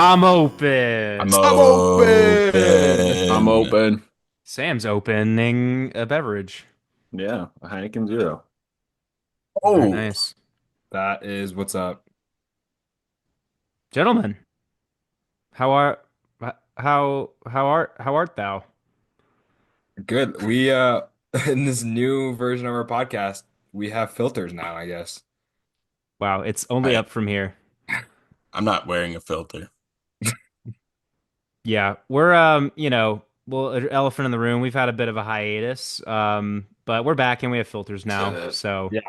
I'm I'm open. I'm open. I'm I'm open. open. Sam's opening a beverage. Yeah, a Heineken Zero. Very Oh, nice. that is what's up. Gentlemen, how are how art thou? Good. We in this new version of our podcast, we have filters now, I guess. Wow, it's only I up from here. I'm not wearing a filter. Yeah, we're well, elephant in the room. We've had a bit of a hiatus, but we're back and we have filters Say now. that. So Yeah.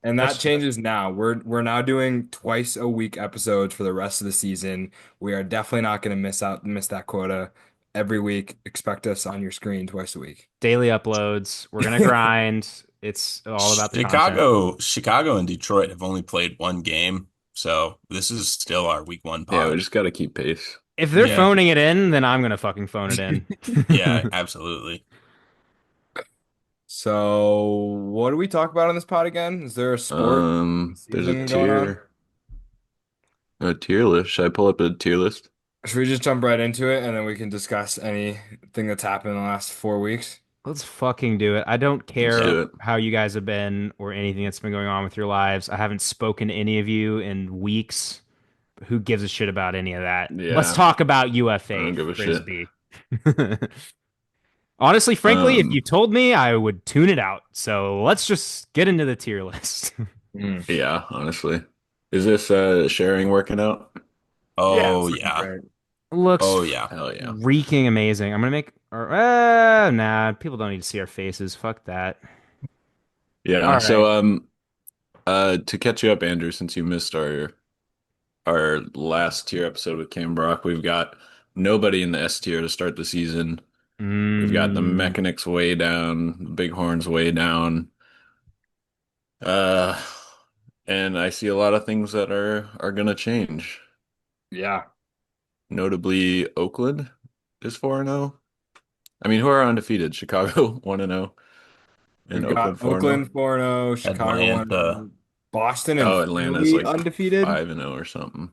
And that let's changes now. We're now doing twice a week episodes for the rest of the season. We are definitely not going to miss that quota every week. Expect us on your screen twice a week. daily uploads. We're gonna grind. It's all about the content. Chicago and Detroit have only played one game, so this is still our week one Yeah, we pod. just got to keep pace. If they're Yeah, phoning it in, then I'm gonna fucking phone it in. yeah, absolutely. So, what do we talk about on this pod again? Is there a sport There's a season going on? tier list. Should I pull up a tier list? Should we just jump right into it and then we can discuss anything that's happened in the last 4 weeks? Let's fucking do it. I don't Let's care do it. how you guys have been or anything that's been going on with your lives. I haven't spoken to any of you in weeks. Who gives a shit about any of that? Let's Yeah, talk about I UFA don't give a shit. frisbee. Honestly, frankly, if you Um, told me, I would tune it out. So let's just get into the tier list. Mm. yeah, honestly. Is this sharing working out? Yeah, Oh it's looking yeah. great. Looks Oh yeah. Hell yeah. freaking amazing. I'm gonna make or nah, people don't need to see our faces. Fuck that. Yeah, All so right. to catch you up, Andrew, since you missed our last tier episode with Cam Brock, we've got nobody in the S tier to start the season. We've got the Mm, mechanics way down, the bighorns way down. Uh and I see a lot of things that are gonna change. Yeah, Notably Oakland is 4-0. I mean, who are undefeated? Chicago 1-0 and we've got Oakland 4-0. Oakland 4-0, Chicago Atlanta. 1-0, Boston and Oh, Atlanta's Philly like undefeated. 5-0 or something.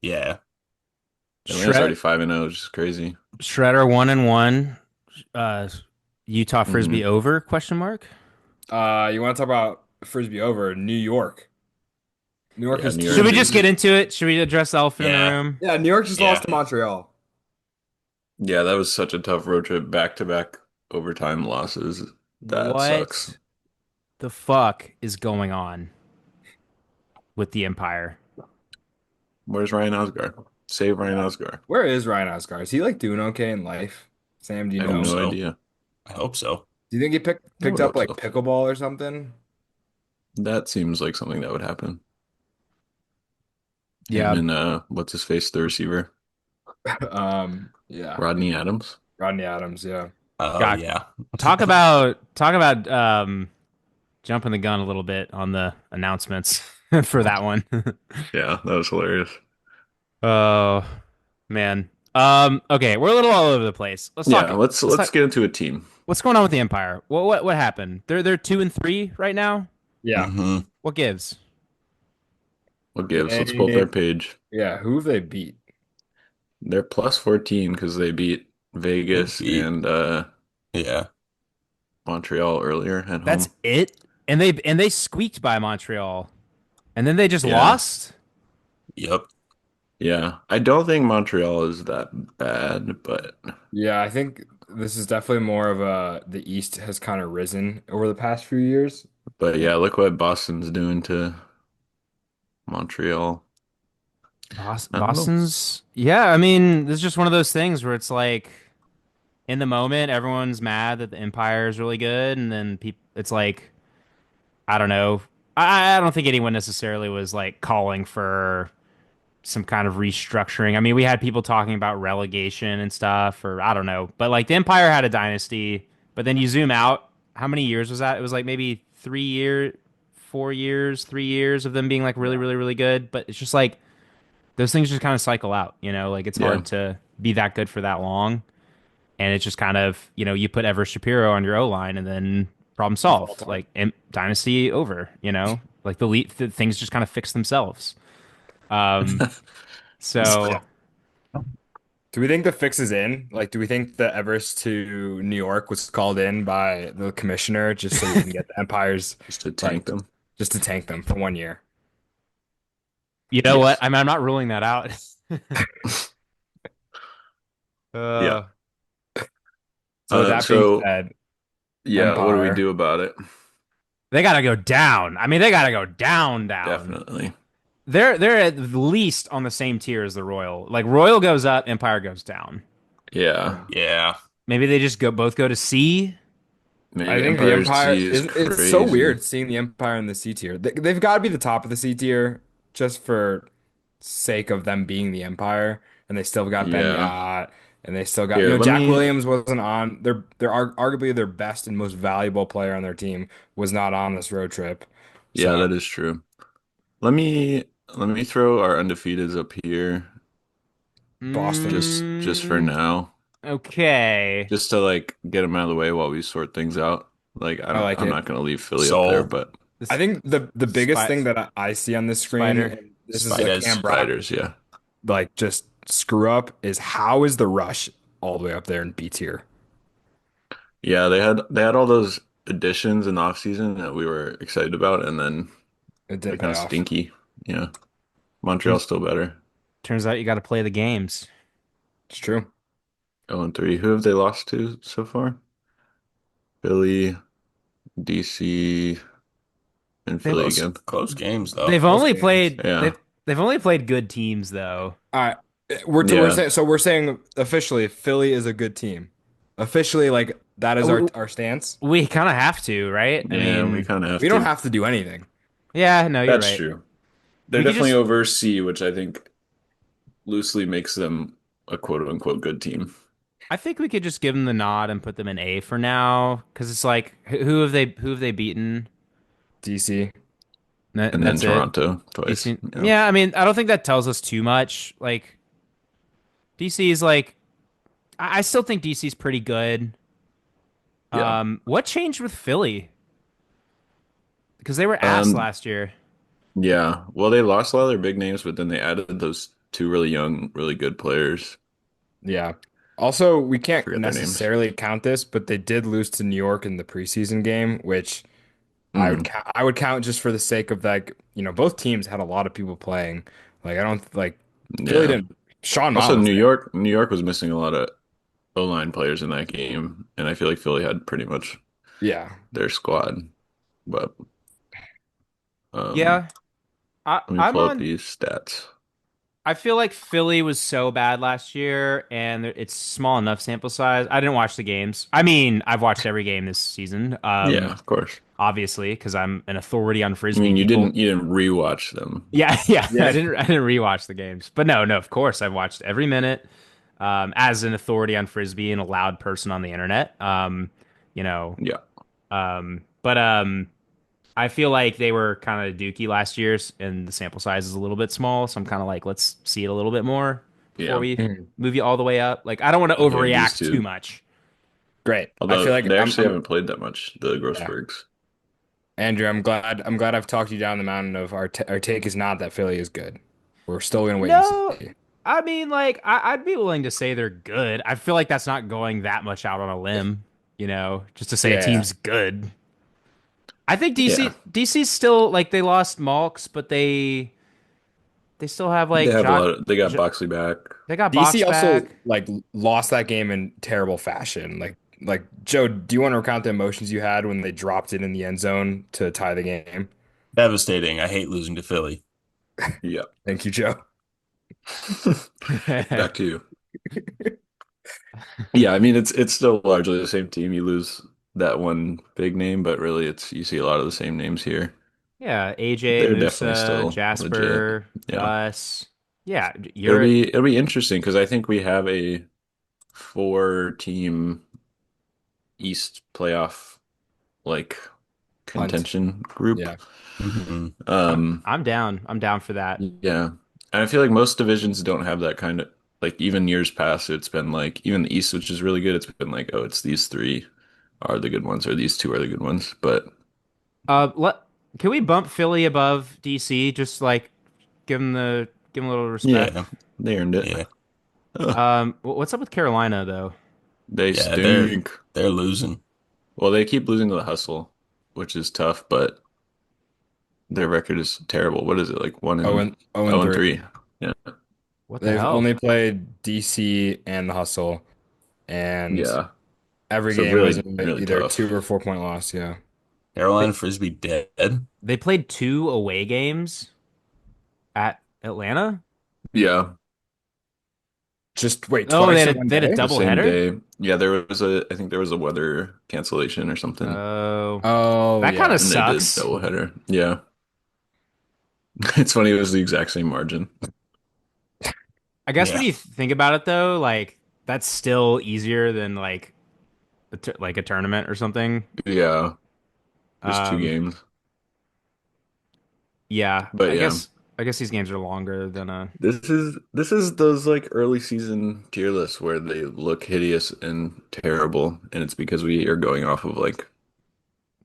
Yeah. Atlanta's Shred already 5-0, which is crazy. Shredder 1-1. Uh, Utah Frisbee Hmm. over? Question mark. You want to talk about Frisbee over New York? New York Yeah, has New two Should York we just get is, losses. into it? Should we address the elephant in the yeah, room? Yeah, New York just lost yeah. to Montreal. Yeah, that was such a tough road trip, back-to-back overtime losses. That sucks. What the fuck is going on with the Empire? Where's Ryan Osgar? Save Ryan Osgar. Where is Ryan Oscar? Is he like doing okay in life? Sam, do you I have know? no Do idea. I hope so. you think he I picked would up hope like so. pickleball or something? That seems like something that would happen. Him Yeah. and what's his face, the receiver, Yeah, Rodney Adams. Rodney Adams. Yeah. Oh God, yeah. talk about jumping the gun a little bit on the announcements for that one. Yeah, that was hilarious. Oh man. Okay, we're a little all over the place. Let's talk Yeah, it. let's Let's let's talk get into a team. what's going on with the Empire. What happened? They're 2-3 right now. Yeah. Hmm. What gives? What gives? Let's pull up They, their page. yeah, who have they beat? They're plus 14 because they beat They Vegas beat. and Yeah. Montreal earlier at That's home. it? And they squeaked by Montreal. And then they just Yeah. lost? Yep. Yeah. I don't think Montreal is that bad, but Yeah, I think this is definitely more of a the East has kind of risen over the past few years. yeah, look what Boston's doing to Montreal. I don't know. Boston's, yeah, I mean, this is just one of those things where it's like in the moment, everyone's mad that the Empire is really good, and then people, it's like, I don't know. I don't think anyone necessarily was like calling for some kind of restructuring. I mean, we had people talking about relegation and stuff, or I don't know. But like the Empire had a dynasty, but then you zoom out, how many years was that? It was like maybe 3 years, 4 years, 3 years of them being like really, Yeah. really, really good. But it's just like those things just kind of cycle out, Like it's Yeah. hard to be that good for that long. And it's just kind of, you put Ever Shapiro on your O line and then problem You fall solved. apart. Like dynasty over. Like the things just kind of fix themselves. Um, so Yeah. Do we think the fix is in? Like, do we think the Everest to New York was called in by the commissioner just so we can get the Empires, Just to tank like, them. just to tank them for 1 year? You know what? Yes. I'm not ruling that out. Yeah. uh, So with that being So said, yeah, what do we Empire, do about it? they gotta go down. I mean, they gotta go down, down. Definitely. They're at least on the same tier as the Royal. Like Royal goes up, Empire goes down. Yeah. yeah. Yeah. Maybe they just both go to C. I Maybe think the Empire Empire C is is it's so crazy. weird seeing the Empire in the C tier. They've got to be the top of the C tier just for sake of them being the Empire, and they still got Ben Yeah. Yacht, and they still got Here, let Jack me. Williams wasn't on. Arguably their best and most valuable player on their team was not on this road trip. Yeah, So that is true. Let me throw our undefeateds up here Boston, just for Mm, now, okay. just to like get them out of the way while we sort things out. Like I like I'm it. not gonna leave Philly up there, Soul. but I This think the biggest spy thing that I see on this screen, spider. and this is a Cam Spiders. Brock Spiders, yeah. like just screw up, is how is the rush all the way up there in B tier? Yeah, they had all those additions in the offseason that we were excited about, and then It they're didn't kind pay of off. stinky. Yeah. Turns Montreal's still better. turns out you got to play the games. It's true. 0-3. Who have they lost to so far? Philly, DC, and They've Philly Close again. close games though. they've Close only games. played Yeah. they've only played good teams though. All right. We're Yeah. saying so we're saying officially Philly is a good team. Officially, like that is We, our stance. we kind of have to, right? I Yeah, we mean, kind of have We don't to. have to do anything. yeah, no, you're That's right. true. They're We could definitely just over C, which I think loosely makes them a quote unquote good team. I think we could just give them the nod and put them in A for now because it's like who have they beaten? DC. And then That's it. Toronto twice. DC. Yeah. Yeah, I mean, I don't think that tells us too much. Like DC is like I still think DC's pretty good. Yeah. What changed with Philly? Because they were ass Um, last year. yeah. Well, they lost a lot of their big names, but then they added those two really young, really good players. Yeah. Also, we I can't forget their names. necessarily count this, but they did lose to New York in the preseason game, which Hmm. I would count just for the sake of like, both teams had a lot of people playing. Like I don't like Philly Yeah. didn't Sean Mott Also, was there. New York was missing a lot of O-line players in that game, and I feel like Philly had pretty much Yeah. their squad. But um, Yeah, I let me I'm pull up on. these stats. I feel like Philly was so bad last year, and it's small enough sample size. I didn't watch the games. I mean, I've watched every game this season. Yeah, of course. Obviously, because I'm an authority on I frisbee. mean, People, you didn't rewatch them. yeah, yeah. Yeah. I didn't rewatch the games, but no, no. Of course, I've watched every minute. As an authority on frisbee and a loud person on the internet. You know, Yeah, but I feel like they were kind of dookie last year, and the sample size is a little bit small. So I'm kind of like, let's see it a little bit more before yeah. we Mhm. move you all the way up. Like, I don't want to Here, these overreact too two. much. Great. I feel Although like they actually haven't played that much, the yeah. Grossbergs. Andrew, I'm glad I've talked you down the mountain of our take is not that Philly is good. We're still gonna wait and see. No, I mean, like, I'd be willing to say they're good. I feel like that's not going that much out on a limb, just to say a Yeah. team's good. I think Yeah, DC's still like they lost Malks, but they still have they like have a lot Jock. of. They got Boxley back. They got DC Box also back. like lost that game in terrible fashion. Like Joe, do you want to recount the emotions you had when they dropped it in the end zone to tie the game? Devastating. I hate losing to Philly. Yeah. Thank you, Joe. Back to you. Yeah, I mean it's still largely the same team. You lose that one big name, but really it's you see a lot of the same names here. Yeah, AJ, They're definitely Musa, still legit. Jasper, Yeah. Gus. Yeah, you're It'll be interesting because I think we have a four team East playoff like Hunt. contention group. Yeah. Hmm. Um, I'm down. I'm down for that. yeah. And I feel like most divisions don't have that kind of like even years past, it's been like even the East, which is really good, it's been like, oh, it's these three are the good ones or these two are the good ones. But Let can we bump Philly above DC? Just like give them a little respect. yeah, they earned it. Yeah. Ugh, What's up with Carolina though? they Yeah, they're stink. they're losing. Well, they keep losing to the hustle, which is tough, but their record is terrible. What is it, like one 0 and and 0 and 0 and 3. 3? Yeah. What the They've hell? only played DC and the Hustle, and Yeah. every So game was really, really either tough. 2 or 4 point loss. Yeah. They Carolina Frisbee dead. they played two away games at Atlanta. Yeah. Just wait, Oh, twice in one they had a day? The double same header. day. Yeah, I think there was a weather cancellation or something, Oh, Oh, that kind of yeah. and they did sucks. doubleheader. Yeah. It's funny, it was the exact same margin. I guess when Yeah. you think about it though, like that's still easier than like like a tournament or something. Yeah, just two Um, games. yeah, But yeah, I guess these games are longer than a. this is those like early season tier lists where they look hideous and terrible, and it's because we are going off of like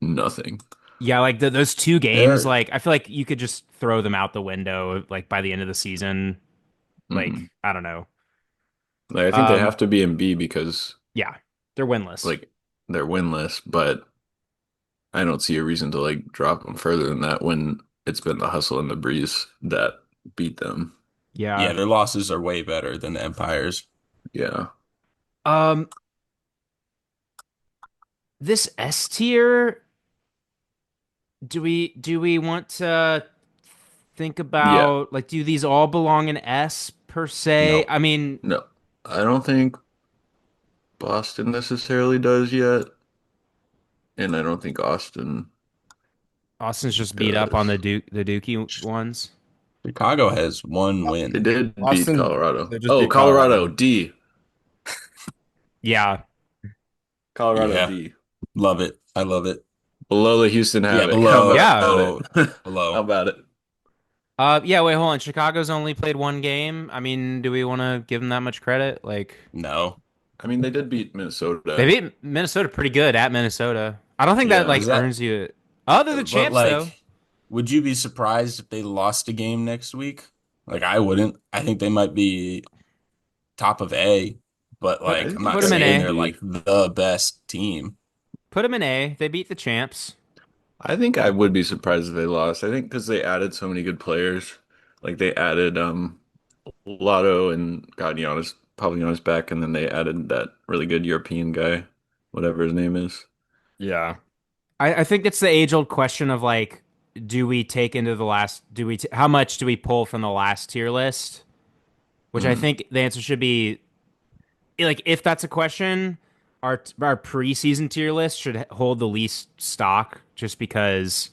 nothing. Yeah, like those two games, There. like I feel like you could just throw them out the window like by the end of the season. Like Hmm. I don't know. Like I think they Um, have to be in B because yeah, they're winless. like they're winless, but I don't see a reason to like drop them further than that when it's been the hustle and the breeze that beat them. Yeah, Yeah. their losses are way better than the Empire's. Yeah. Um, this S tier, do we want to think Yeah. about like do these all belong in S per se? No. I mean, No. I don't think Boston necessarily does yet, and I don't think Austin Austin's just beat up on does. The Dookie ones. Chicago has one They win. did beat Austin, Colorado. they just Oh, beat Colorado Colorado. D. Yeah. Colorado Yeah, D. love it. I love it. Below the Houston Yeah, Havoc. How below, about Yeah. it? How below. about it? Yeah, wait, hold on. Chicago's only played one game. I mean, do we want to give them that much credit? Like, No. I mean, they did beat they Minnesota. beat Minnesota pretty good at Minnesota. I don't think that Yeah. like Is that, earns you. Oh, they're the but champs though. like, would you be surprised if they lost a game next week? Like, I wouldn't. I think they might be top of A, but Put I like, I'm think not put them in they're saying A. they're B. like the best team. Put them in A. They beat the champs. I think I would be surprised if they lost. I think because they added so many good players. Like they added Lotto and got Giannis, probably Giannis back, and then they added that really good European guy, whatever his name is. Yeah. I think it's the age-old question of like, do we take into the last? Do we? How much do we pull from the last tier list? Which I Mm, think the answer should be like, if that's a question, our preseason tier list should hold the least stock, just because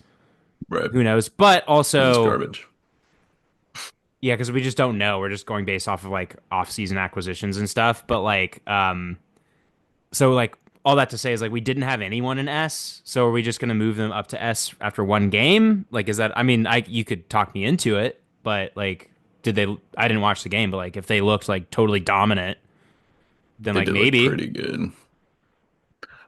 right. who knows. But Because it's also, garbage. yeah, because we just don't know. We're just going based off of like off-season acquisitions and stuff. But like, so like all that to say is like we didn't have anyone in S, so are we just gonna move them up to S after one game? Like, is that? I mean, I you could talk me into it, but like, did they? I didn't watch the game, but like, if they looked like totally dominant, then They like did look maybe. pretty good.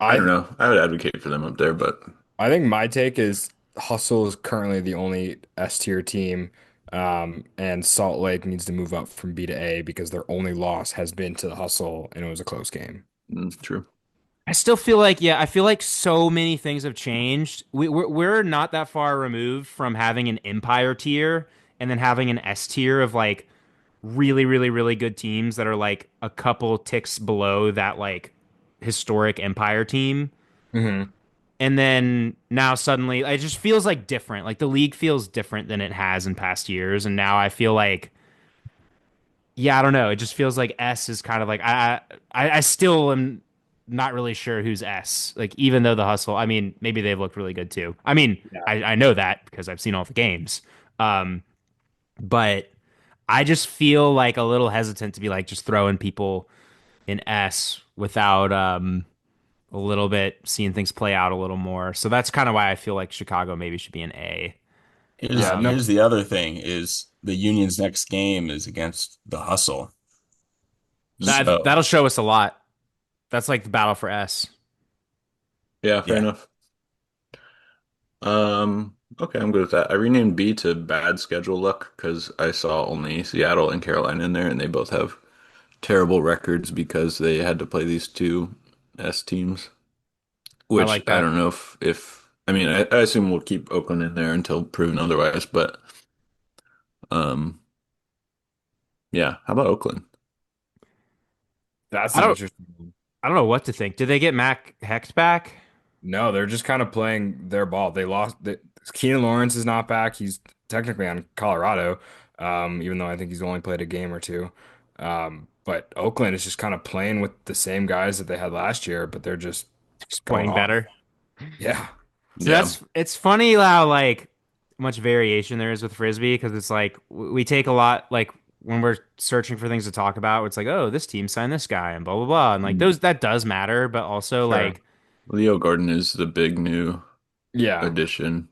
I don't I know. I would advocate for them up there, but I think my take is Hustle is currently the only S tier team, and Salt Lake needs to move up from B to A because their only loss has been to the Hustle, and it was a close game. true. I still feel like, yeah, I feel like so many things have changed. We're not that far removed from having an Empire tier and then having an S tier of like really, really, really good teams that are like a couple ticks below that like historic Empire team. Hmm. And then now suddenly it just feels like different. Like the league feels different than it has in past years. And now I feel like, yeah, I don't know. It just feels like S is kind of like I still am not really sure who's S. Like even though the hustle, I mean, maybe they've looked really good too. I mean, Yeah. I know that because I've seen all the games. Um, but I just feel like a little hesitant to be like just throwing people in S without a little bit seeing things play out a little more. So that's kind of why I feel like Chicago maybe should be an A. Here's Yeah, no, here's the other thing is the Union's next game is against the Hustle. That'll So, show us a lot. That's like the battle for S. Yeah, fair yeah. enough. Okay, I'm good with that. I renamed B to bad schedule luck because I saw only Seattle and Carolina in there, and they both have terrible records because they had to play these two S teams, I which like I that. don't know if I mean I assume we'll keep Oakland in there until proven otherwise, but um yeah, how about Oakland? That's I an don't interesting one. I don't know what to think. Did they get Mac Hecht back? No, they're just kind of playing their ball. They lost. Keenan Lawrence is not back. He's technically on Colorado, even though I think he's only played a game or two. But Oakland is just kind of playing with the same guys that they had last year, but they're just Just going playing off. better. Yeah. So Yeah. it's funny how like much variation there is with Frisbee because it's like we take a lot like when we're searching for things to talk about, it's like, oh, this team signed this guy and blah blah blah. And like Mm, those that does matter, but also Sure. like Leo Gordon is the big new Yeah. addition.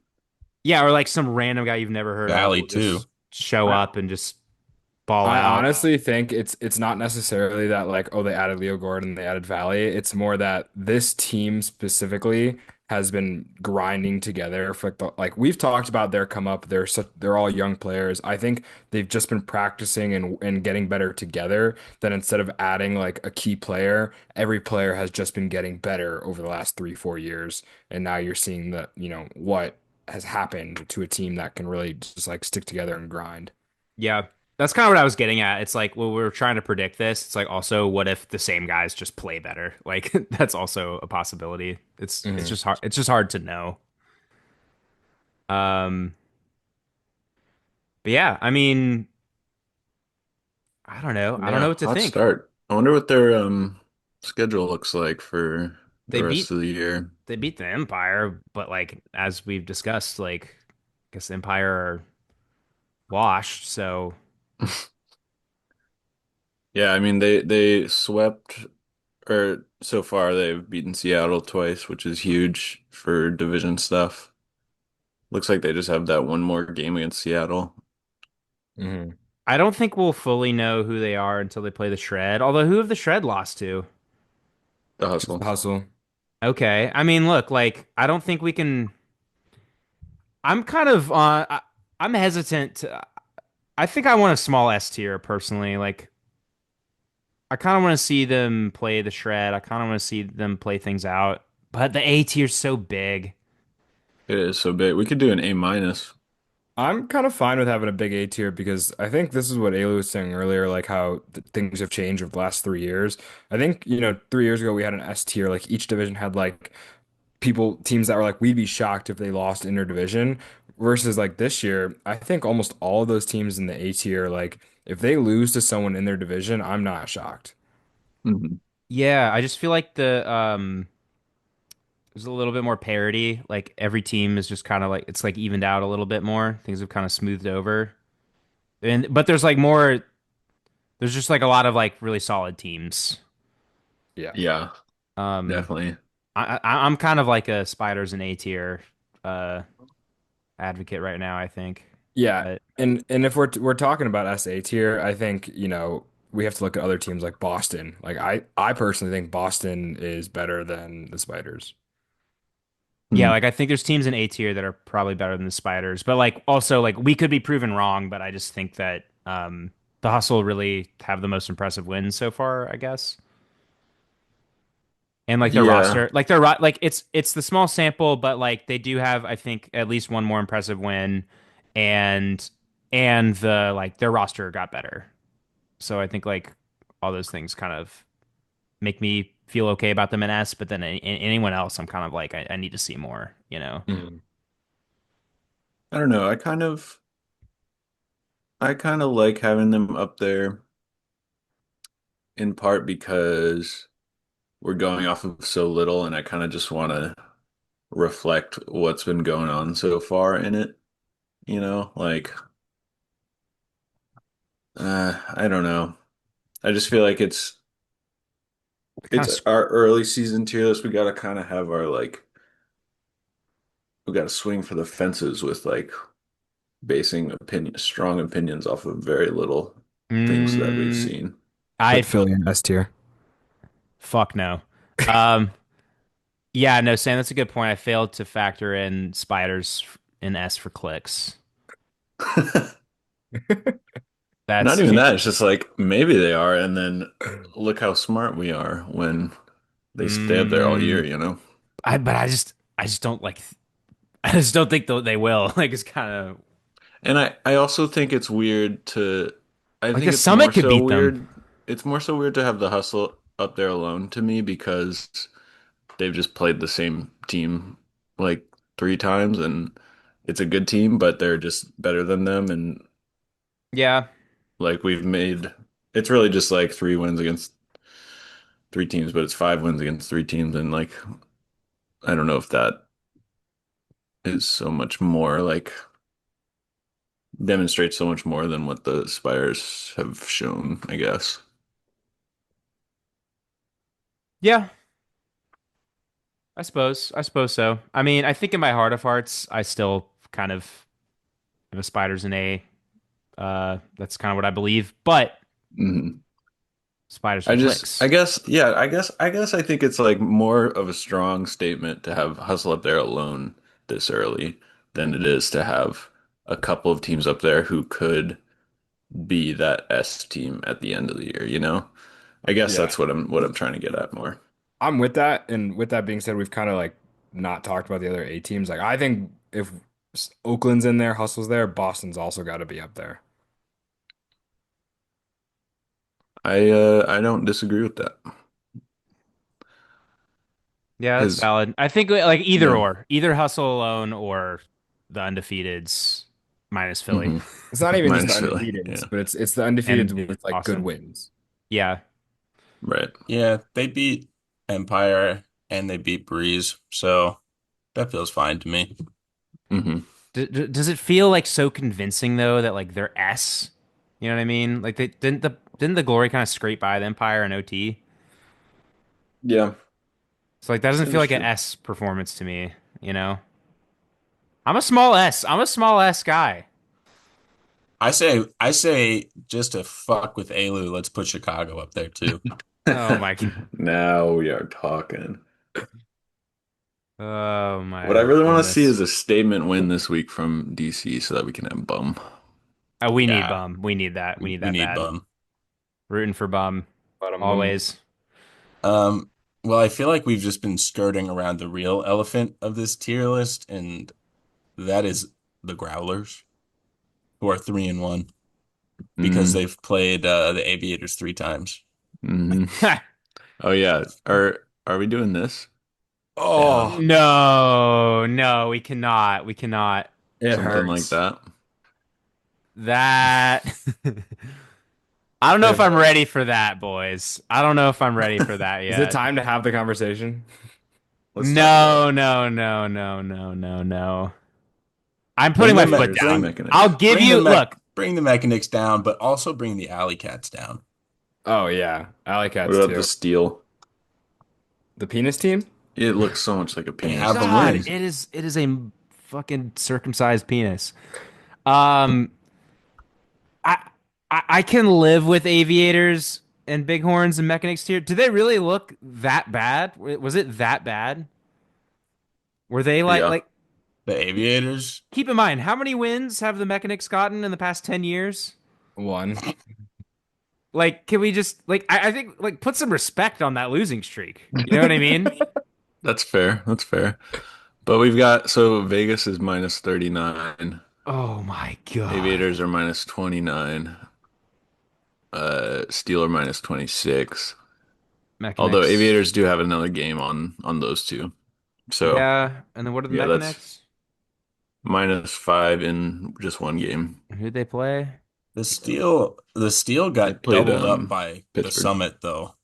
yeah, or like some random guy you've never heard of Valley will too. just show I up and just ball I out. honestly think it's not necessarily that like, oh, they added Leo Gordon, they added Valley. It's more that this team specifically has been grinding together for like we've talked about their come up. They're all young players. I think they've just been practicing and getting better together. Then instead of adding like a key player, every player has just been getting better over the last 3, 4 years. And now you're seeing what has happened to a team that can really just like stick together and grind. Yeah. That's kind of what I was getting at. It's like, well, we are trying to predict this. It's like also what if the same guys just play better? Like that's also a possibility. It's Mhm. just hard it's just hard to know. Um but yeah, I mean, I don't know. I don't know Yeah, what to hot think. start. I wonder what their schedule looks like for They the rest beat of the year. they beat the Empire, but like as we've discussed, like I guess the Empire are washed, so Yeah, I mean they swept or so far they've beaten Seattle twice, which is huge for division stuff. Looks like they just have that one more game against Seattle. Mhm. I don't think we'll fully know who they are until they play the Shred. Although who have the Shred lost to? The Just the hustle. hustle. Okay. I mean, look, like I don't think we can I'm kind of I'm hesitant to I think I want a small S tier personally. Like I kind of want to see them play the Shred. I kind of want to see them play things out. But the A tier's so big. It is so big. We could do an A minus. I'm kind of fine with having a big A tier because I think this is what Ayla was saying earlier, like how th things have changed over the last 3 years. I think, 3 years ago we had an S tier, like each division had like teams that were like, we'd be shocked if they lost interdivision. Versus like this year, I think almost all of those teams in the A tier, like if they lose to someone in their division, I'm not shocked. Mhm. Yeah, I just feel like there's a little bit more parity. Like every team is just kind of like it's like evened out a little bit more. Things have kind of smoothed over. And but there's like more there's just like a lot of like really solid teams. Yeah. Yeah, Um definitely. I'm kind of like a Spiders and A tier uh advocate right now, I think. Yeah, But and if we're talking about SA tier, I think, we have to look at other teams like Boston. Like I personally think Boston is better than the Spiders. yeah, Hmm. like I think there's teams in A tier that are probably better than the Spiders, but like also like we could be proven wrong, but I just think that the Hustle really have the most impressive wins so far, I guess. And like their Yeah, roster, like it's the small sample, but like they do have I think at least one more impressive win and the like their roster got better. So I think like all those things kind of make me feel okay about them in S, but then anyone else I'm kind of like I need to see more, you know. Mhm. I don't know. I kind of like having them up there in part because we're going off of so little, and I kind of just want to reflect what's been going on so far in it. Like I don't know. I just feel like Kind it's of our early season tier list. We got to kind of have our like we got to swing for the fences with like basing strong opinions off of very little things that we've mm, seen. Put I Philly in S tier. fuck no. Um yeah, no, Sam, that's a good point. I failed to factor in spiders in S for clicks. Not That's even that. It's just like maybe they are, and then look how smart we are when they stay up there all year, mm, you know? but I just don't like I just don't think they will. Like it's kind of And I also think it's weird to I like the think it's Summit more could so beat them. weird. It's more so weird to have the hustle up there alone to me because they've just played the same team like three times and it's a good team, but they're just better than them and Yeah. like we've made it's really just like three wins against three teams, but it's five wins against three teams and like I don't know if that is so much more like demonstrates so much more than what the Spires have shown, I guess. Yeah. I suppose so. I mean, I think in my heart of hearts, I still kind of have a Spiders in A. That's kind of what I believe. But Mhm. Spiders for I clicks. guess, yeah, I think it's like more of a strong statement to have Hustle up there alone this early than it is to have a couple of teams up there who could be that S team at the end of the year, you know? I guess Yeah. that's what I'm trying to get at more. I'm with that. And with that being said, we've kind of like not talked about the other A teams. Like I think if Oakland's in there, Hustle's there, Boston's also got to be up there. I don't disagree with that. Yeah, that's Because valid. I think like either yeah, or, either Hustle alone or the undefeateds minus Philly hmm It's not even just the minus Philly. undefeateds, Yeah, but it's the undefeateds and with like good Austin. wins. Yeah. right. Yeah, they beat Empire and they beat Breeze, so that feels fine to me. hmm Does it feel like so convincing though that like they're S? You know what I mean? Like they didn't the Glory kind of scrape by the Empire in OT? Yeah, So like that doesn't that feel is like an true. S performance to me, you know? I'm a small S. I'm a small S guy. I say just to fuck with Alu, let's put Chicago up there too. Oh my Now we are talking. oh What I my really want to see goodness. is a statement win this week from DC so that we can have Bum. Oh, we need Yeah, Bum. We need that. We need we that need bad. Bum. Rooting for Bum But always. Um, well, I feel like we've just been skirting around the real elephant of this tier list, and that is the Growlers, who are 3-1 because Mm, they've played the Aviators three times. hmm Oh yeah. Are we doing this? Yeah. oh, No, no, we cannot. We cannot. it Something like hurts. that? That I don't know if It I'm hurts. ready for that, boys. I don't know if I'm ready for that Is it yet. time to have the conversation? Let's talk about it. No, no, no, no, no, no, no. I'm putting Bring my the me foot Here's the down. bring I'll mechanics. give you, look, bring the mechanics down, but also bring the alley cats down. Oh yeah, Alley What Cats about the too. steel? The penis team? It looks so much like a They penis. have them It's God, crazy. win. it is a fucking circumcised penis. Um, I, I can live with aviators and bighorns and mechanics tier. Do they really look that bad? Was it that bad? Were they Yeah. like The Aviators. keep in mind, how many wins have the mechanics gotten in the past 10 years? One. Like, can we just like I think like put some respect on that losing streak. You know what I mean? That's fair. That's fair. But we've got so Vegas is minus 39. Oh my God. Aviators are minus 29. Steel are minus 26. Although Mechanics. Aviators do have another game on those two. So Yeah. And then what are the yeah, that's mechanics? minus five in just one game. Who'd they play? The Steel They got played doubled up by the Pittsburgh. Summit though.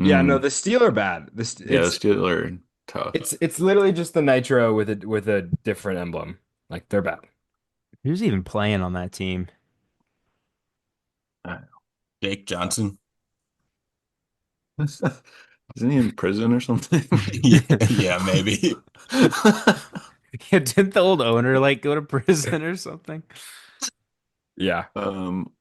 Yeah, no, Mm. the Steel are bad. This Yeah, the Steel are tough. it's literally just the Nitro with a different emblem. Like they're bad. Who's even playing on that team? Jake Johnson. Isn't he in prison or something? Yeah, yeah, maybe. Yeah, didn't the old owner like go to prison or something? Yeah. Um,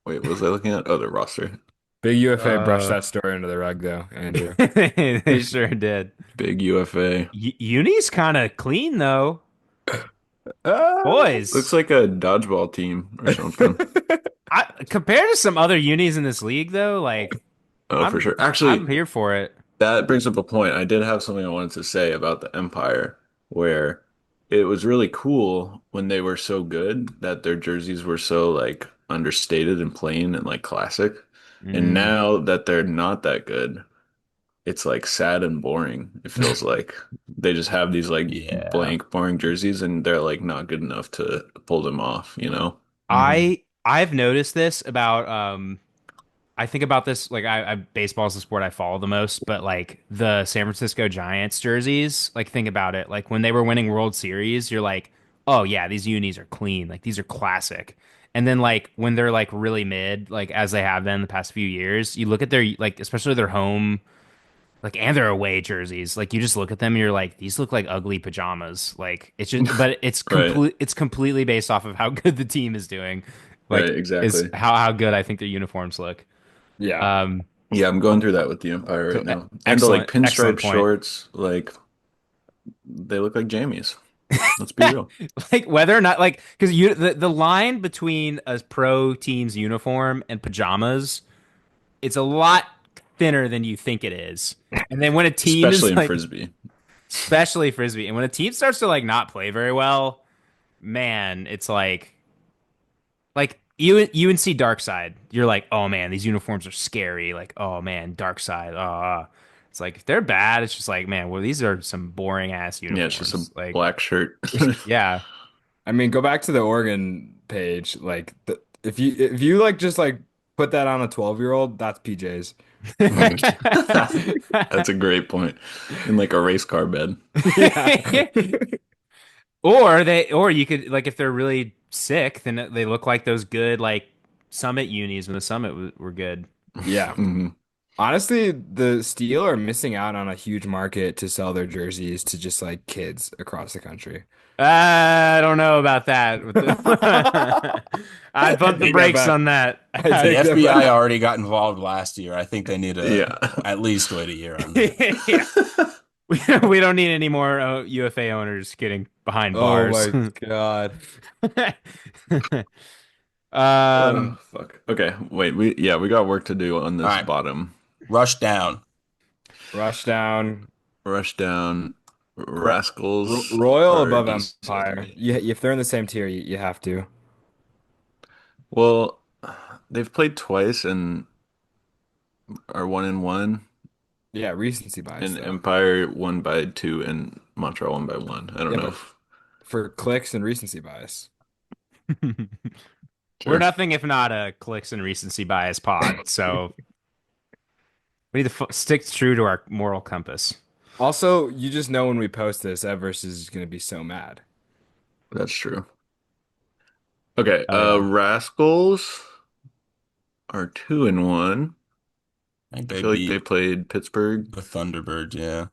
wait, what was I looking at? Oh, the roster. Big UFA brushed Uh, that story under the rug though, Andrew. they sure did. Big UFA. Uni's kind of clean though. Looks Boys, like a dodgeball team or something. compared to some other unis in this league, though, like Oh, for I'm sure. I'm Actually, here for it. that brings up a point. I did have something I wanted to say about the Empire, where it was really cool when they were so good that their jerseys were so like understated and plain and like classic. And Mm. now that they're not that good, it's like sad and boring. It feels like they just have these like Yeah. blank, boring jerseys and they're like not good enough to pull them off, you know? Hmm. I've noticed this about I think about this like baseball is the sport I follow the most, but like the San Francisco Giants jerseys, like think about it. Like when they were winning World Series, you're like, oh yeah, these unis are clean. Like these are classic. And then like when they're like really mid, like as they have been the past few years, you look at their like especially their home like and their away jerseys. Like you just look at them and you're like, these look like ugly pajamas. Like it's just but Right, it's completely based off of how good the team is doing. right, Like is exactly. how good I think their uniforms look. Yeah. Um Yeah, I'm going through that with the Empire so right now. And the like excellent pinstripe point. shorts, like they look like jammies. Let's be real. Like whether or not like because you the line between a pro team's uniform and pajamas, it's a lot thinner than you think it is. And then when a team Especially is in like, Frisbee. especially frisbee, and when a team starts to like not play very well, man, it's like UNC Dark Side. You're like, oh man, these uniforms are scary. Like, oh man, Dark Side. It's like if they're bad, it's just like, man, well, these are some boring ass Yeah, it's just a uniforms. Like, black shirt. yeah. I mean, go back to the Oregon page. If you like just like put that on a 12-year-old, that's PJs. That's a great point. In like a race car bed. Yeah. Or you could like if they're really sick, then they look like those good like Summit unis when the Summit were good. Yeah. Mhm. Honestly, the Steel are missing out on a huge market to sell their jerseys to just like kids across the country. I don't know about that. I'd I bump the take that brakes back. on that. I The take that FBI back. already got involved last year. I think they need to Yeah. at least wait a year on that. Yeah, we don't need any more UFA owners getting behind Oh bars. my God. Oh, Um, fuck. Okay, wait. We got work to do on All this right, bottom. rush down. Rushdown. Rushdown Ro Rascals Royal are above decent. Empire. If they're in the same tier, you have to. Well, they've played twice and are 1-1, Yeah, recency bias and though. Empire won by two and Montreal won by one. I don't Yeah, know but if for clicks and recency bias. we're sure. nothing if not a clicks and recency bias pod, so we need to stick true to our moral compass. Also, you just know when we post this, Everest is going to be so mad. That's true. Okay, Oh yeah. Rascals are 2-1. I think I they feel like they beat played Pittsburgh. the Thunderbirds. Yeah,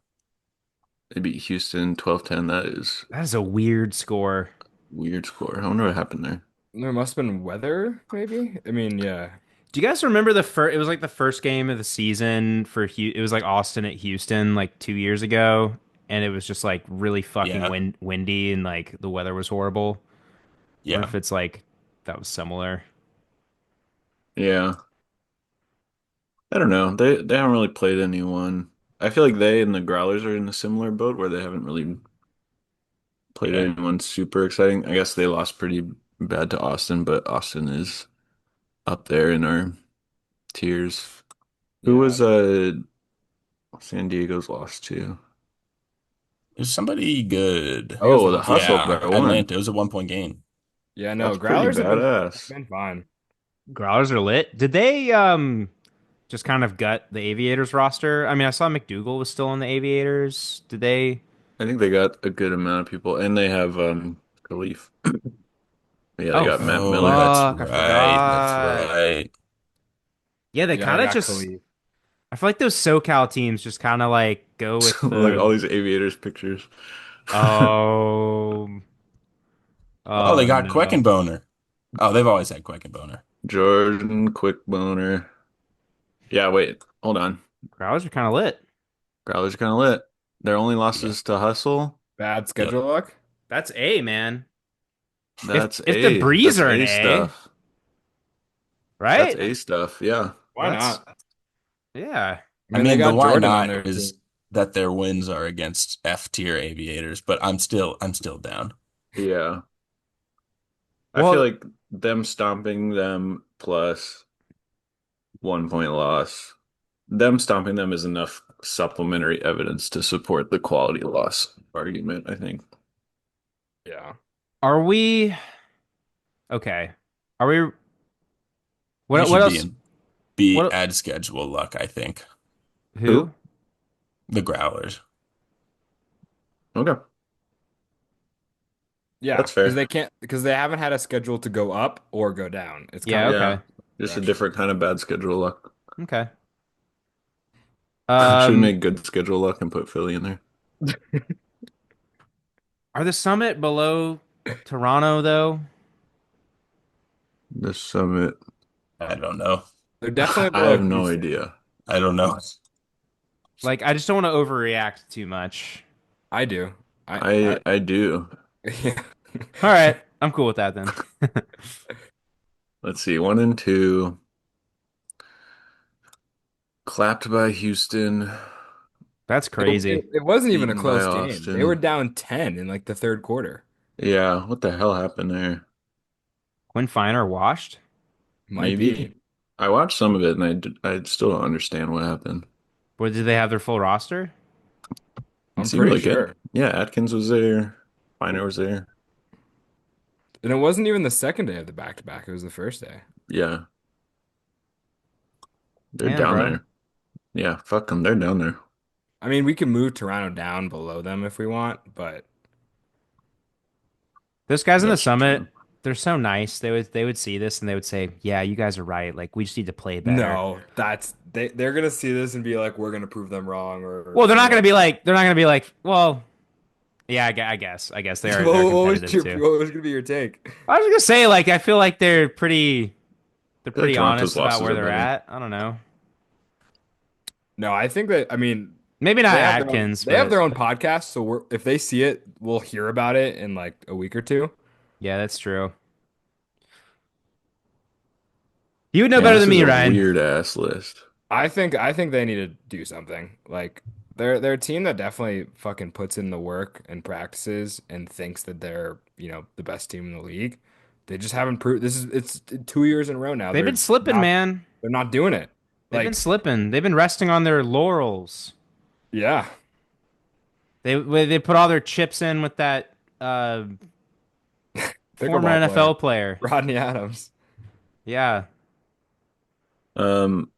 They beat Houston 12-10. That is That is a weird score. weird score. I wonder what happened there. There must have been weather, maybe? I mean, yeah. Do you guys remember the first? It was like the first game of the season for It was like Austin at Houston like 2 years ago, and it was just like really fucking yeah, windy and like the weather was horrible. I wonder yeah. if it's like that was similar. Yeah, I don't know. They haven't really played anyone. I feel like they and the Growlers are in a similar boat where they haven't really played Yeah. anyone super exciting. I guess they lost pretty bad to Austin, but Austin is up there in our tiers. Who Yeah. was San Diego's lost to? There's somebody good. Diego's Oh, the lost to Hustle Yeah, by Atlanta. one. Atlanta. It was a 1 point game. Yeah, no, That's pretty Growlers have badass. been fine. Growlers are lit. Did they just kind of gut the Aviators roster? I mean, I saw McDougal was still on the Aviators. Did they? I think they got a good amount of people, and they have Khalif. Yeah, they Oh got Matt Oh, Miller. that's fuck, I right. That's forgot. right. Yeah, they Yeah, I kind of got just. Khalid. I feel like those SoCal teams just kind of like go with Like the all these aviators pictures. oh Oh, they oh got no. Queckenboner. Oh, they've always had Queckenboner. Jordan, quick boner. Yeah, wait, hold on. Growlers are kind of lit. Growlers are kind of lit. Their only Yeah. losses to Hustle. Bad Yep. schedule luck. That's A, man. That's If the A. Breeze That's are an A A, stuff. That's right? A stuff. Yeah. Why That's not? yeah. I I mean, they mean, the got why Jordan on not their team. is that their wins are against F tier aviators, but I'm still down. Yeah. I feel Well, like them stomping them plus 1 point loss, them stomping them is enough supplementary evidence to support the quality loss argument, I think. Yeah. are we okay? Are we? You What should else? be What? add schedule luck, I think. Who? Who? The Growlers. Okay. Yeah, That's because fair. they haven't had a schedule to go up or go down. It's kind Yeah. of Yeah. Okay. Just a direction. different kind of bad schedule luck. Okay. Should we Um, make good schedule luck and put Philly in there? are the Summit below Toronto though? The Summit. I don't know. They're definitely I below have no Houston. idea. I don't know. Like, I just don't want to overreact too much. I do. I do. Yeah. All right, I'm cool with that then. Let's see. 1 and 2. Clapped by Houston. That's It, crazy. it wasn't even a Beaten by close game. They were Austin. down 10 in like the third quarter. Yeah. What the hell happened there? Quinn Finer washed. Might be. Maybe. I watched some of it and I still don't understand what happened. Or did they have their full roster? It I'm seemed pretty like it. sure. Yeah, Atkins was there. Finer was there. And it wasn't even the second day of the back-to-back. It was the first day. Yeah, they're Damn, down bro. there. Yeah, fuck them. They're down there. I mean, we can move Toronto down below them if we want, but Those guys in the That's Summit, true. they're so nice. They would see this and they would say, "Yeah, you guys are right. Like, we just need to play better." no, they're gonna see this and be like, we're gonna prove them wrong Well, or what. they're not gonna be like, well, yeah, I guess they're competitive too. What was gonna be your take? I was gonna say, like, I feel like they're I feel like pretty Toronto's honest about losses where are they're better. at. I don't know. No, I think that I mean Maybe not Atkins, they have but their own podcast, so if they see it, we'll hear about it in like a week or two. yeah, that's true. You would know Man, better this than is me, a Ryan. weird ass list. I think they need to do something. Like they're a team that definitely fucking puts in the work and practices and thinks that they're, the best team in the league. They just haven't proved it's 2 years in a row now. They've been slipping, man. They're not doing it. They've been Like, slipping. They've been resting on their laurels. yeah, They put all their chips in with that former pickleball player, NFL player. Rodney Adams. Yeah. Um,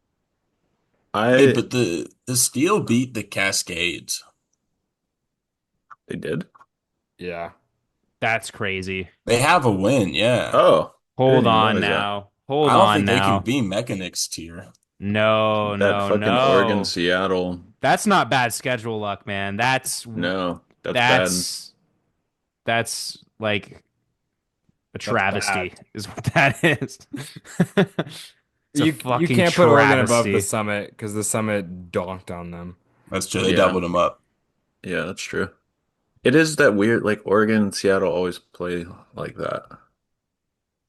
Hey, I but the Steel beat the Cascades. they did. Yeah. That's crazy. They have a win, yeah. Oh, I Hold didn't even on notice that. now. I Hold don't on think they can now. be Mechanics tier. No, That no, fucking Oregon, no. Seattle. That's not bad schedule luck, man. No, that's bad. That's that's like a That's bad. travesty is what that is. It's a You fucking can't put Oregon above the travesty. Summit because the Summit donked on them. That's true. They Yeah, doubled them up. yeah, that's true. It is that weird, like Oregon and Seattle always play like that.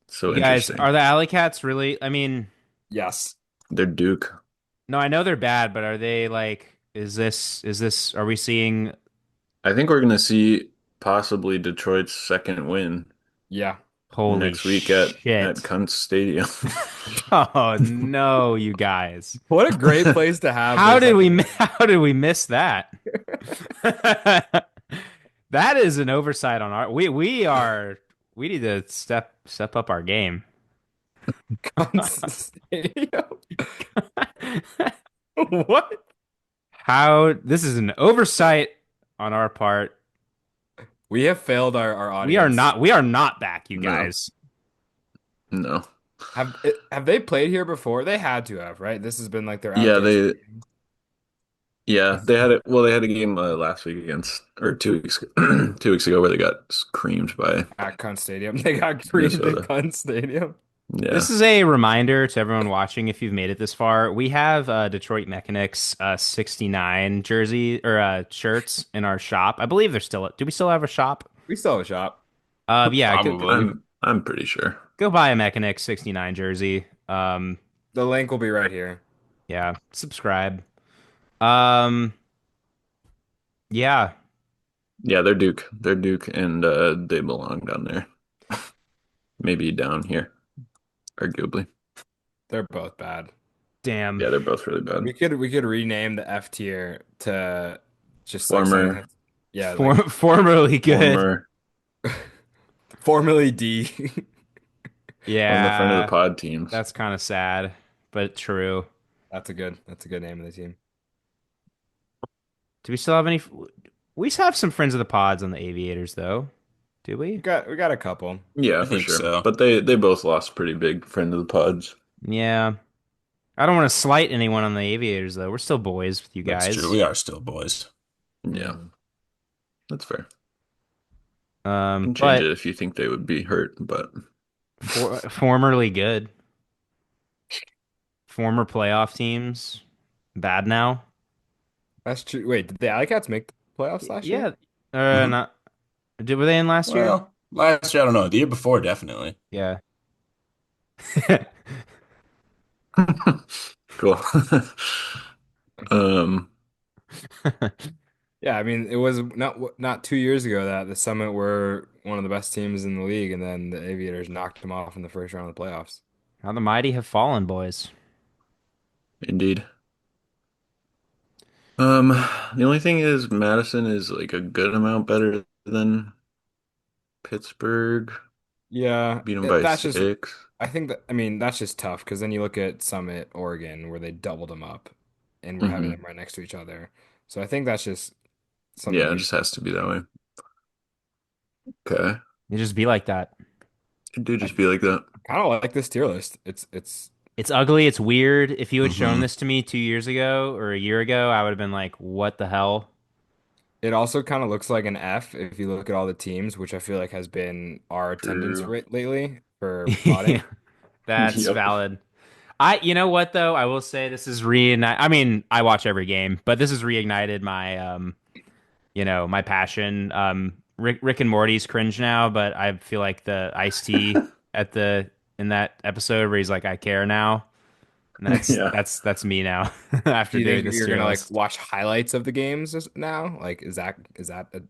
So You guys, interesting. are the Alley Cats really? I mean, Yes. They're Duke. no, I know they're bad, but are they like, are we seeing, I think we're gonna see possibly Detroit's second win yeah, holy next week at shit. Kuntz Stadium. Oh no, you guys. What a great place to have How their did we second win. how did we miss that? That is an oversight on our we need to step up our game. Stadium. What? How this is an oversight on our part. We have failed our audience. We are not back, you No, guys. no. Have they played here before? They had to have, right? This has been like their Yeah, outdoor they stadium. yeah, they had it. Well, they had a game last week against or 2 weeks 2 weeks ago where they got creamed by At Cunt Stadium. They got creamed at Minnesota. Cunt Stadium. Yeah. This is a reminder to everyone watching if you've made it this far. We have Detroit Mechanics 69 jersey or shirts in our shop. I believe they're still do we still have a shop? We still have a shop. Yeah, Probably. I'm pretty sure. go buy a Mechanic 69 jersey. The link will be right here. Yeah, subscribe. Um, yeah, Yeah, they're Duke. They're Duke, and they belong down there. Maybe down here, arguably. They're both bad. damn. Yeah, they're both really bad. We could rename the F tier to just like something Former, that's yeah, like Formerly good. former formerly D. on the front of the Yeah, pod teams. that's kind of sad, but true. That's a good name of the team. Do we still have any? We still have some friends of the pods on the Aviators, though. Do we? We got a couple. Yeah, I for think sure. so. But they both lost pretty big friend of the pods. Yeah. I don't want to slight anyone on the Aviators, though. We're still boys with you That's true. guys. We are still boys. Yeah, Mhm. that's fair. Can change But it if you think they would be hurt, but formerly good. Former playoff teams, bad now. That's true. Wait, did the Alley Cats make the playoffs last year? Yeah. Hmm. Not. Were they in last year? Well, last year, I don't know. The year before, definitely. Yeah. cool. Um, Yeah, I mean, it was not 2 years ago that the Summit were one of the best teams in the league, and then the Aviators knocked them off in the first round of the playoffs. How the mighty have fallen, boys. indeed. The only thing is Madison is like a good amount better than Pittsburgh. Yeah, Beat them by that's just. 6. I think that. I mean, that's just tough because then you look at Summit, Oregon, where they doubled them up, and we're having them Hmm. right next to each other. So I think that's just something Yeah, it you just has to be that way. Okay. You just be like that. It do I just be like that. kind of like this tier list. It's It's ugly. It's weird. If you had shown Hmm. this to me 2 years ago or a year ago, I would have been like, "What the hell?" it also kind of looks like an F if you look at all the teams, which I feel like has been our attendance True. rate lately for Yeah, potting. that's Yep. valid. You know what though? I will say this is reignite. I mean, I watch every game, but this has reignited my, my passion. Rick and Morty's cringe now, but I feel like the iced tea at the in that episode where he's like, "I care now," and that's Yeah. that's that's me now Do after you think doing this you're tier gonna like list. watch highlights of the games now? Like, is that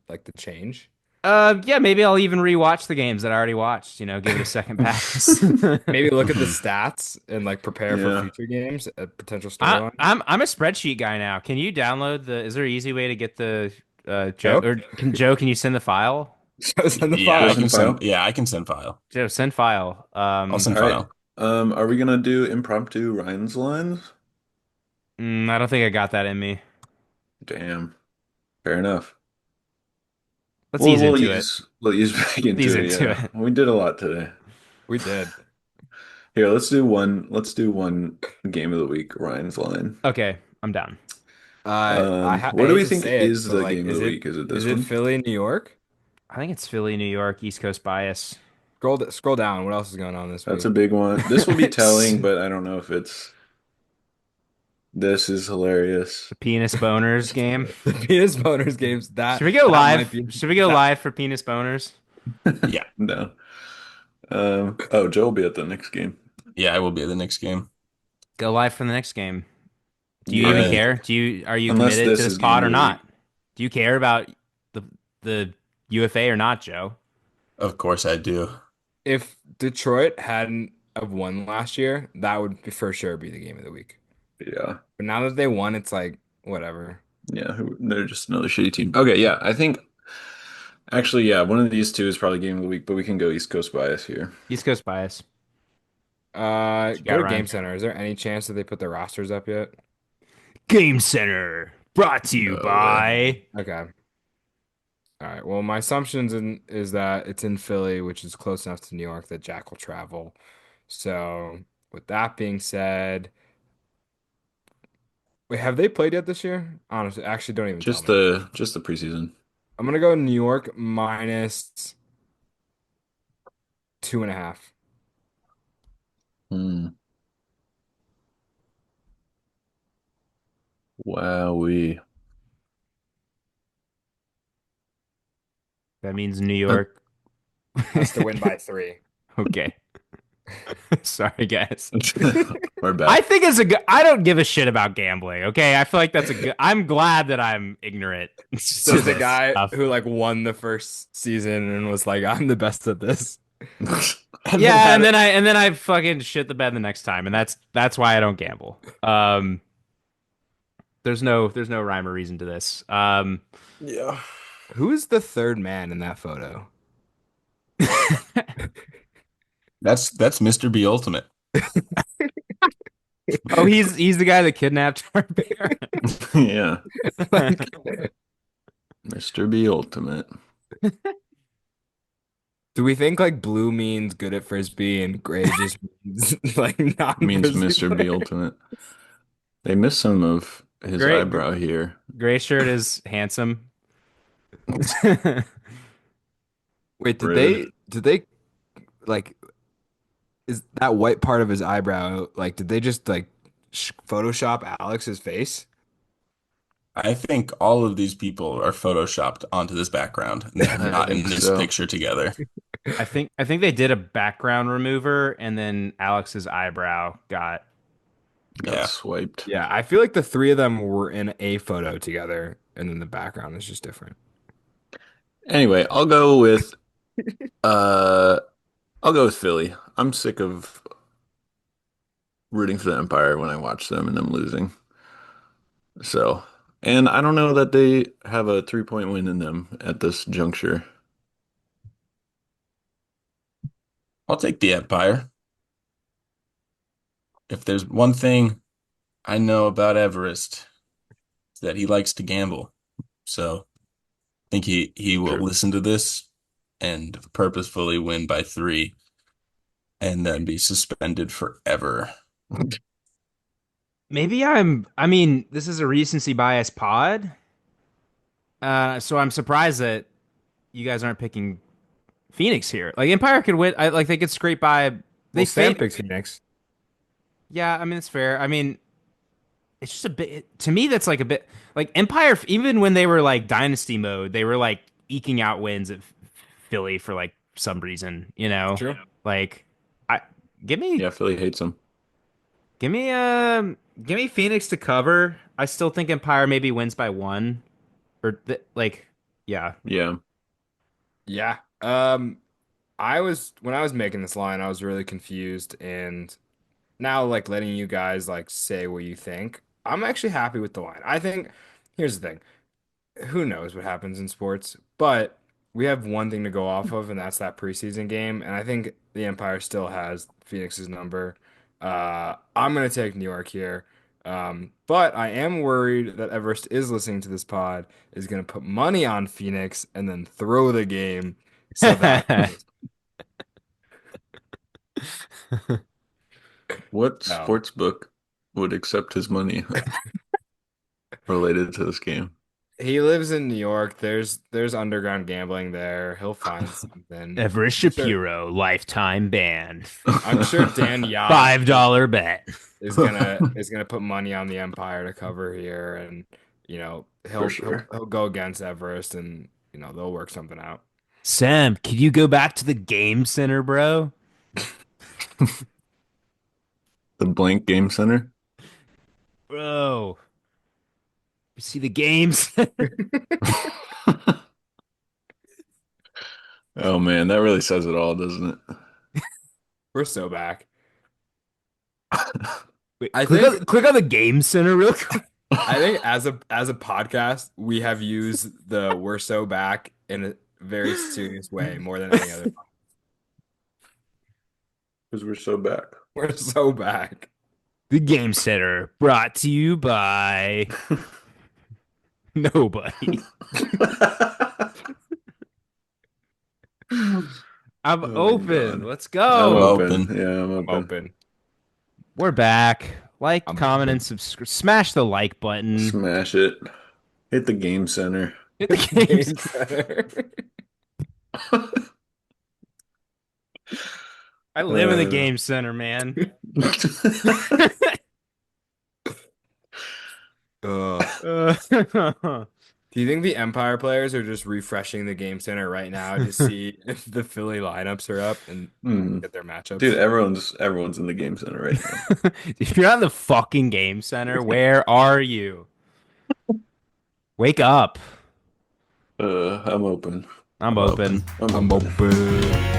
like the change? Yeah, maybe I'll even rewatch the games that I already watched. Give it a second pass. Maybe look at the Hmm. stats and like prepare for Yeah. future games, potential I, storylines. I'm a spreadsheet guy now. Can you download the? Is there an easy way to get the Joe Joe, or Joe? Can you send the file? send the Yeah, Joe I file. send can a send. file. Yeah, I can send file. Joe, send file. I'll send All right. file. Are we gonna do impromptu Ryan's lines? I don't think I got that in me. Damn. Fair enough. Let's We'll ease we'll into it. use we'll use back Let's ease into it. into Yeah, it. we did a lot today. We did. Here, let's do one. Let's do one game of the week. Ryan's line. Okay, I'm down. What I do hate we to think say it, is but the like, game of the week? Is it is this it one? Philly, New York? I think it's Philly, New York, East Coast bias. Scroll down. What else is going on this That's a week? big one. This will be telling, but I don't know if it's. This is hilarious. The penis boners game. The penis boners games. That Should we go that might live? be Should we go that. live for penis boners? Yeah, No. Oh, Joe will be at the next game. yeah, I will be at the next game. Go live for the next game. Do you All even Yeah. right. care? Are you Unless committed to this this is game pod of or the week. not? Do you care about the the UFA or not, Joe? Of course I do. If Detroit hadn't have won last year, that would for sure be the game of the week. Yeah. But now that they won, it's like whatever. Yeah. They're just another shitty team. Okay. Yeah. I think actually, yeah, one of these two is probably game of the week, but we can go East Coast bias here. East Coast bias. What you Go got, to Ryan? Game Center. Is there any chance that they put their rosters up yet? Game Center brought to you No way. by. Okay. All right. Well, my assumptions is that it's in Philly, which is close enough to New York that Jack will travel. So, with that being said, wait, have they played yet this year? Honestly, actually, don't even tell Just me. the preseason. I'm gonna go New York minus 2.5. Hmm. Wowee. That means New Uh, York. Has to win by 3. Okay. Sorry, guys. We're I back. think it's a good. I don't give a shit about gambling. Okay, I feel like that's a good. I'm glad that I'm ignorant to Says the this guy stuff. who like won the first season and was like, I'm the best at this. And then Yeah, had and then I fucking shit the bed the next time, and that's why I don't gamble. There's no rhyme or reason to this. Yeah. Who is the third man in that photo? That's Mr. B Ultimate. Oh, he's the guy that kidnapped our bear. Yeah. Like, Mr. B Ultimate do we think like blue means good at frisbee and gray just means like means non-frisbee Mr. B player? Ultimate. They missed some of his Great, eyebrow here. gray shirt is handsome. Wait, did Rude. they like is that white part of his eyebrow like did they just like Photoshop Alex's face? I think all of these people are photoshopped onto this background, and they're I not in think this so. picture together. I think they did a background remover, and then Alex's eyebrow got. Got Yeah. swiped. Yeah, I feel like the three of them were in a photo together and then the background is just different. Anyway, uh I'll go with Philly. I'm sick of rooting for the Empire when I watch them and them losing. So, and I don't know that they have a 3-point win in them at this juncture. I'll take the Empire. If there's one thing I know about Everest, it's that he likes to gamble. So I think he will True. listen to this and purposefully win by 3 and then be suspended forever. I mean, this is a recency bias pod. So I'm surprised that you guys aren't picking Phoenix here. Like Empire could win. Like they could scrape by. Well, They Sam fade. picks Phoenix. Yeah, I mean it's fair. I mean, it's just a bit to me. That's like a bit like Empire. Even when they were like dynasty mode, they were like eking out wins at Philly for like some reason. True. Like I give me Yeah, Philly hates them. give me give me Phoenix to cover. I still think Empire maybe wins by one like yeah. Yeah. Yeah. I was when I was making this line, I was really confused and now like letting you guys like say what you think. I'm actually happy with the line. I think here's the thing. Who knows what happens in sports, but we have one thing to go off of, and that's that preseason game. And I think the Empire still has Phoenix's number. I'm gonna take New York here. But I am worried that Everest is listening to this pod, is gonna put money on Phoenix and then throw the game so that What no. sports book would accept his money related to this game? He lives in New York. There's underground gambling there. He'll find something. Everest I'm sure Shapiro lifetime ban. I'm sure Dan Yard $5 bet. is gonna put money on the Empire to cover here, and For he'll he'll sure. he'll go against Everest, and they'll work something out. Sam, can you go back to the game center, bro? The blank game center. Bro, you see the games? Oh man, that really says it all, doesn't We're so back. it? Wait, I click think on click on the game center real quick. I think as a podcast, we have used the "we're so back" in a very serious way more than any other. Because we're so back. We're so back. The game center brought to you by nobody. I'm Oh my open. God. Let's I'm go. open. Open. Yeah, I'm I'm open. open. We're back. Like, I'm comment, open. and subscribe. Smash the like button. Smash it. Hit the game center. Hit the games. Game center. I live in the Uh, game center, man. Ugh. Uh, Do you think the Empire players are just refreshing the game center right now to see if the Philly lineups are up and Hmm. look at their Dude, matchups? everyone's in the game center right now. If you're not in the fucking game center, where are you? Wake up. I'm open. I'm I'm open. open. I'm I'm open. open.